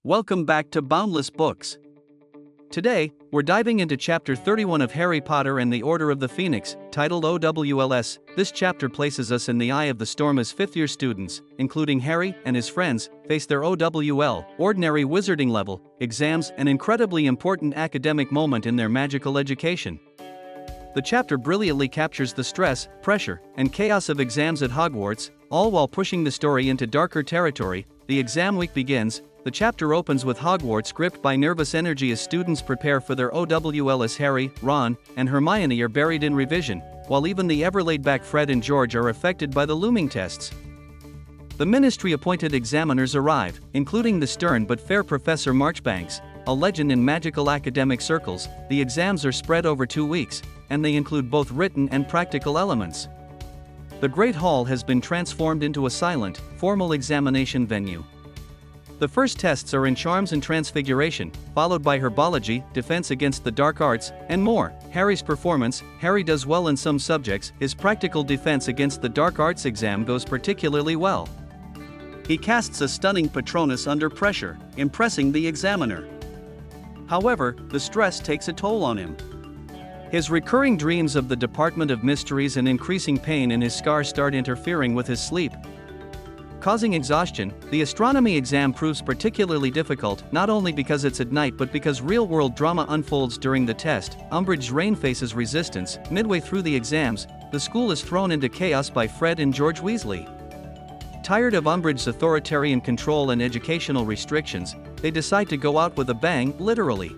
Welcome back to Boundless Books. Today, we're diving into Chapter 31 of Harry Potter and the Order of the Phoenix, titled O.W.L.s. This chapter places us in the eye of the storm as fifth-year students, including Harry and his friends, face their O.W.L. ordinary wizarding level exams, an incredibly important academic moment in their magical education. The chapter brilliantly captures the stress, pressure, and chaos of exams at Hogwarts, all while pushing the story into darker territory. The exam week begins. The chapter opens with Hogwarts gripped by nervous energy as students prepare for their O.W.L.s. Harry, Ron, and Hermione are buried in revision, while even the ever-laid-back Fred and George are affected by the looming tests. The ministry-appointed examiners arrive, including the stern but fair Professor Marchbanks, a legend in magical academic circles. The exams are spread over 2 weeks, and they include both written and practical elements. The Great Hall has been transformed into a silent, formal examination venue. The first tests are in Charms and Transfiguration, followed by Herbology, Defense Against the Dark Arts, and more. Harry's performance. Harry does well in some subjects. His practical Defense Against the Dark Arts exam goes particularly well. He casts a stunning Patronus under pressure, impressing the examiner. However, the stress takes a toll on him. His recurring dreams of the Department of Mysteries and increasing pain in his scar start interfering with his sleep, causing exhaustion. The astronomy exam proves particularly difficult, not only because it's at night but because real-world drama unfolds during the test. Umbridge's reign faces resistance. Midway through the exams, the school is thrown into chaos by Fred and George Weasley. Tired of Umbridge's authoritarian control and educational restrictions, they decide to go out with a bang, literally.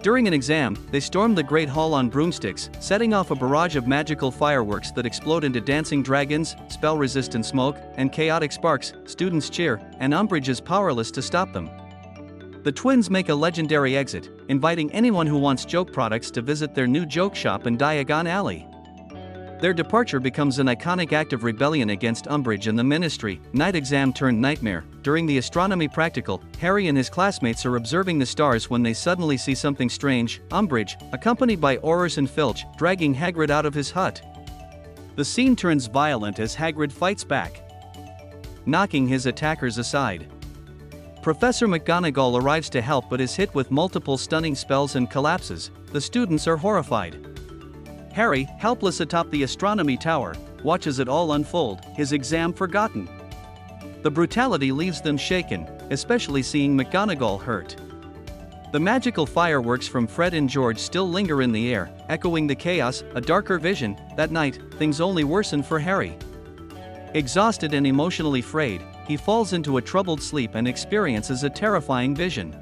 During an exam, they storm the Great Hall on broomsticks, setting off a barrage of magical fireworks that explode into dancing dragons, spell-resistant smoke, and chaotic sparks. Students cheer, and Umbridge is powerless to stop them. The twins make a legendary exit, inviting anyone who wants joke products to visit their new joke shop in Diagon Alley. Their departure becomes an iconic act of rebellion against Umbridge and the Ministry. Night exam turned nightmare. During the astronomy practical, Harry and his classmates are observing the stars when they suddenly see something strange. Umbridge, accompanied by Aurors and Filch, dragging Hagrid out of his hut. The scene turns violent as Hagrid fights back, knocking his attackers aside. Professor McGonagall arrives to help but is hit with multiple stunning spells and collapses. The students are horrified. Harry, helpless atop the astronomy tower, watches it all unfold, his exam forgotten. The brutality leaves them shaken, especially seeing McGonagall hurt. The magical fireworks from Fred and George still linger in the air, echoing the chaos. A darker vision. That night, things only worsen for Harry. Exhausted and emotionally frayed, he falls into a troubled sleep and experiences a terrifying vision.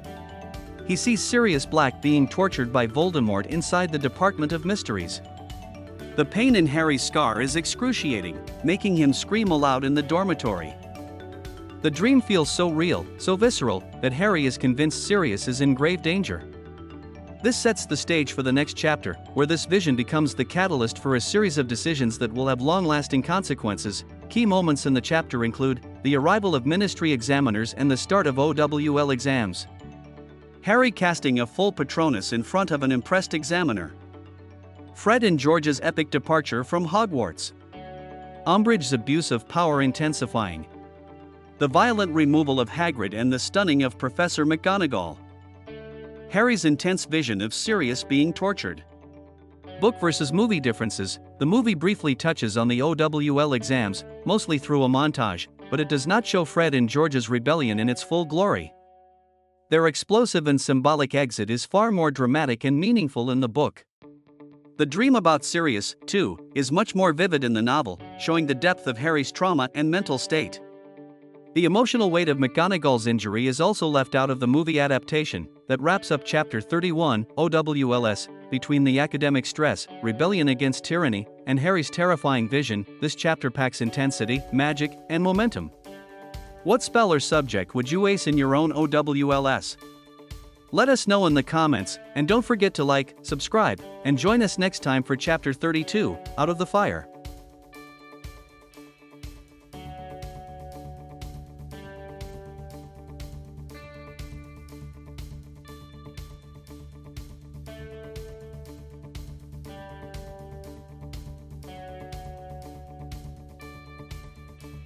He sees Sirius Black being tortured by Voldemort inside the Department of Mysteries. The pain in Harry's scar is excruciating, making him scream aloud in the dormitory. The dream feels so real, so visceral, that Harry is convinced Sirius is in grave danger. This sets the stage for the next chapter, where this vision becomes the catalyst for a series of decisions that will have long-lasting consequences. Key moments in the chapter include the arrival of ministry examiners and the start of O.W.L. exams. Harry casting a full Patronus in front of an impressed examiner. Fred and George's epic departure from Hogwarts. Umbridge's abuse of power intensifying. The violent removal of Hagrid and the stunning of Professor McGonagall. Harry's intense vision of Sirius being tortured. Book versus movie differences. The movie briefly touches on the O.W.L. exams, mostly through a montage, but it does not show Fred and George's rebellion in its full glory. Their explosive and symbolic exit is far more dramatic and meaningful in the book. The dream about Sirius, too, is much more vivid in the novel, showing the depth of Harry's trauma and mental state. The emotional weight of McGonagall's injury is also left out of the movie adaptation, that wraps up Chapter 31, O.W.L.s. Between the academic stress, rebellion against tyranny, and Harry's terrifying vision, this chapter packs intensity, magic, and momentum. What spell or subject would you ace in your own O.W.L.s? Let us know in the comments, and don't forget to like, subscribe, and join us next time for Chapter 32, Out of the Fire.